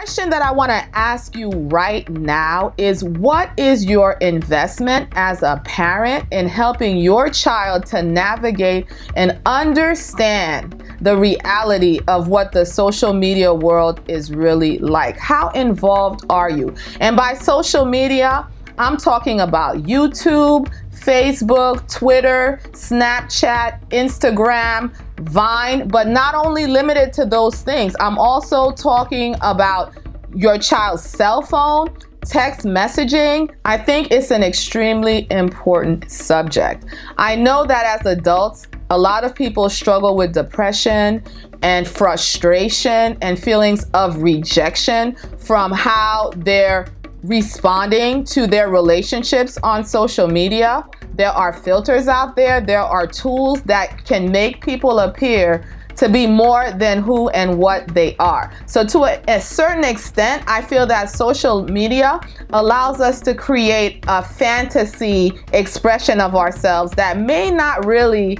Question that I want to ask you right now is, what is your investment as a parent in helping your child to navigate and understand the reality of what the social media world is really like? How involved are you? And by social media, I'm talking about YouTube, Facebook, Twitter, Snapchat, Instagram, Vine, but not only limited to those things. I'm also talking about your child's cell phone, text messaging. I think it's an extremely important subject. I know that as adults, a lot of people struggle with depression and frustration and feelings of rejection from how they're responding to their relationships on social media. There are filters out there. There are tools that can make people appear to be more than who and what they are. So to a certain extent, I feel that social media allows us to create a fantasy expression of ourselves that may not really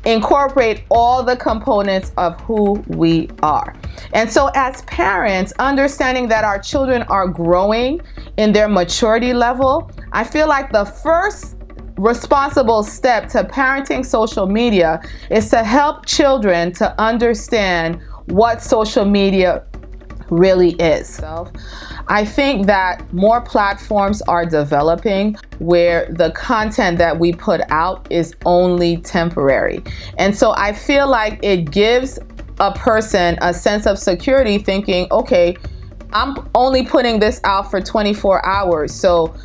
incorporate all the components of who we are. And so as parents, understanding that our children are growing in their maturity level, I feel like the first responsible step to parenting social media is to help children to understand what social media really is. So I think that more platforms are developing where the content that we put out is only temporary. And so I feel like it gives a person a sense of security, thinking, okay, I'm only putting this out for 24 hours. So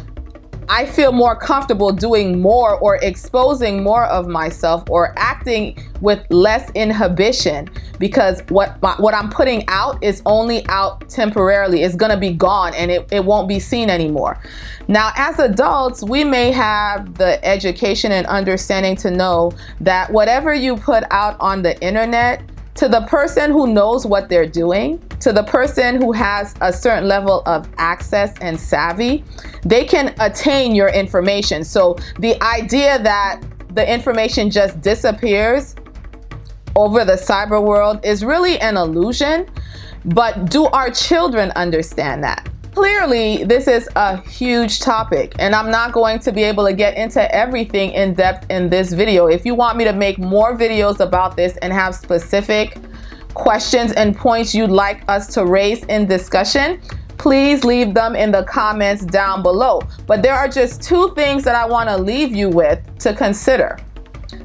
I feel more comfortable doing more or exposing more of myself or acting with less inhibition, because what I'm putting out is only out temporarily. It's going to be gone and it won't be seen anymore. Now, as adults, we may have the education and understanding to know that whatever you put out on the internet, to the person who knows what they're doing, to the person who has a certain level of access and savvy, they can attain your information. So the idea that the information just disappears over the cyber world is really an illusion. But do our children understand that? Clearly, this is a huge topic, and I'm not going to be able to get into everything in depth in this video. If you want me to make more videos about this and have specific questions and points you'd like us to raise in discussion, please leave them in the comments down below. But there are just two things that I want to leave you with to consider.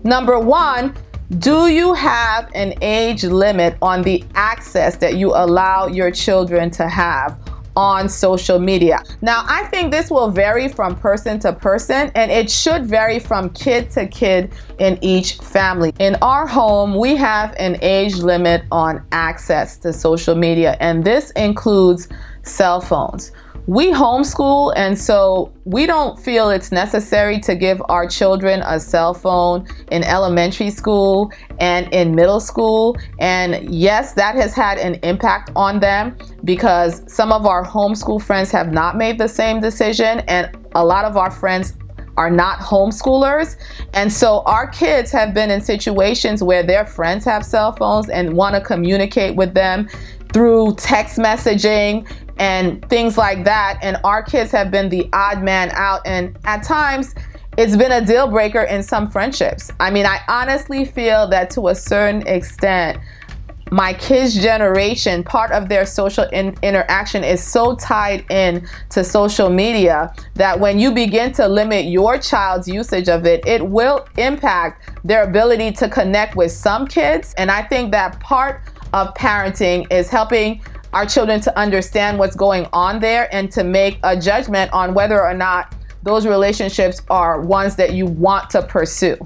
Number one, do you have an age limit on the access that you allow your children to have on social media? Now, I think this will vary from person to person, and it should vary from kid to kid in each family. In our home, we have an age limit on access to social media, and this includes cell phones. We homeschool, and so we don't feel it's necessary to give our children a cell phone in elementary school and in middle school. And yes, that has had an impact on them, because some of our homeschool friends have not made the same decision, and a lot of our friends are not homeschoolers. And so our kids have been in situations where their friends have cell phones and want to communicate with them through text messaging and things like that, and our kids have been the odd man out, and at times it's been a deal breaker in some friendships. I mean, I honestly feel that to a certain extent, my kids' generation, part of their social interaction is so tied in to social media that when you begin to limit your child's usage of it, it will impact their ability to connect with some kids. And I think that part of parenting is helping our children to understand what's going on there and to make a judgment on whether or not those relationships are ones that you want to pursue.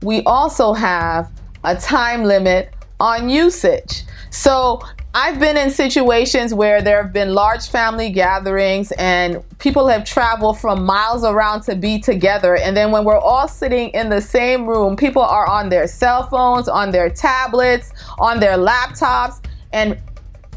We also have a time limit on usage. So I've been in situations where there have been large family gatherings and people have traveled from miles around to be together. And then when we're all sitting in the same room, people are on their cell phones, on their tablets, on their laptops, and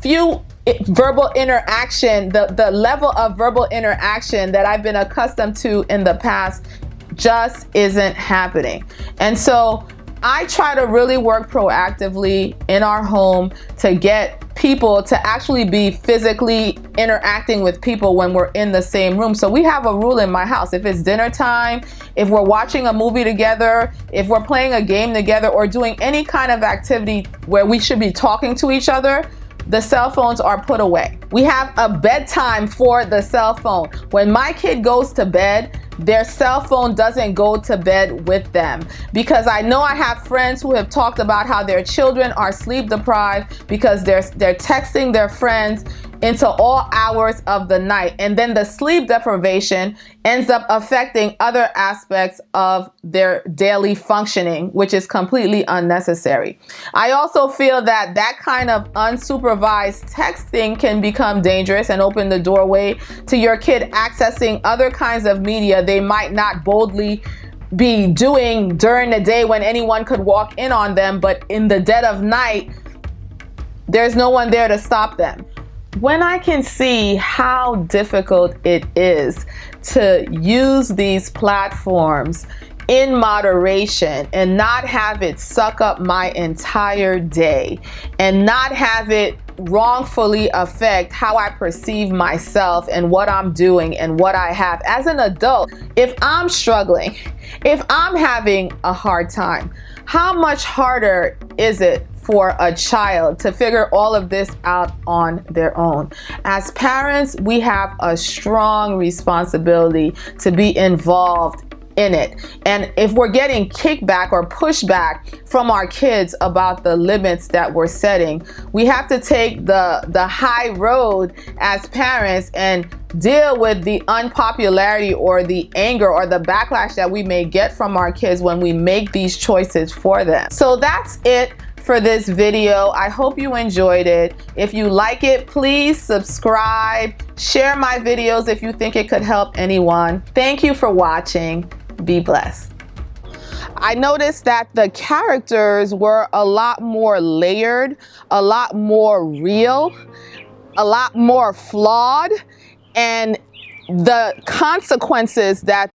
few verbal interaction, the level of verbal interaction that I've been accustomed to in the past just isn't happening. And so I try to really work proactively in our home to get people to actually be physically interacting with people when we're in the same room. So we have a rule in my house. If it's dinner time, if we're watching a movie together, if we're playing a game together, or doing any kind of activity where we should be talking to each other, the cell phones are put away. We have a bedtime for the cell phone. When my kid goes to bed, their cell phone doesn't go to bed with them, because I know I have friends who have talked about how their children are sleep deprived because they're texting their friends into all hours of the night, and then the sleep deprivation ends up affecting other aspects of their daily functioning, which is completely unnecessary. I also feel that that kind of unsupervised texting can become dangerous and open the doorway to your kid accessing other kinds of media they might not boldly be doing during the day when anyone could walk in on them, but in the dead of night, there's no one there to stop them. When I can see how difficult it is to use these platforms in moderation and not have it suck up my entire day and not have it wrongfully affect how I perceive myself and what I'm doing and what I have as an adult, if I'm struggling, if I'm having a hard time, how much harder is it for a child to figure all of this out on their own? As parents, we have a strong responsibility to be involved in it. And if we're getting kickback or pushback from our kids about the limits that we're setting, we have to take the high road as parents and deal with the unpopularity or the anger or the backlash that we may get from our kids when we make these choices for them. So that's it for this video. I hope you enjoyed it. If you like it, please subscribe, share my videos if you think it could help anyone. Thank you for watching. Be blessed. I noticed that the characters were a lot more layered, a lot more real, a lot more flawed, and the consequences that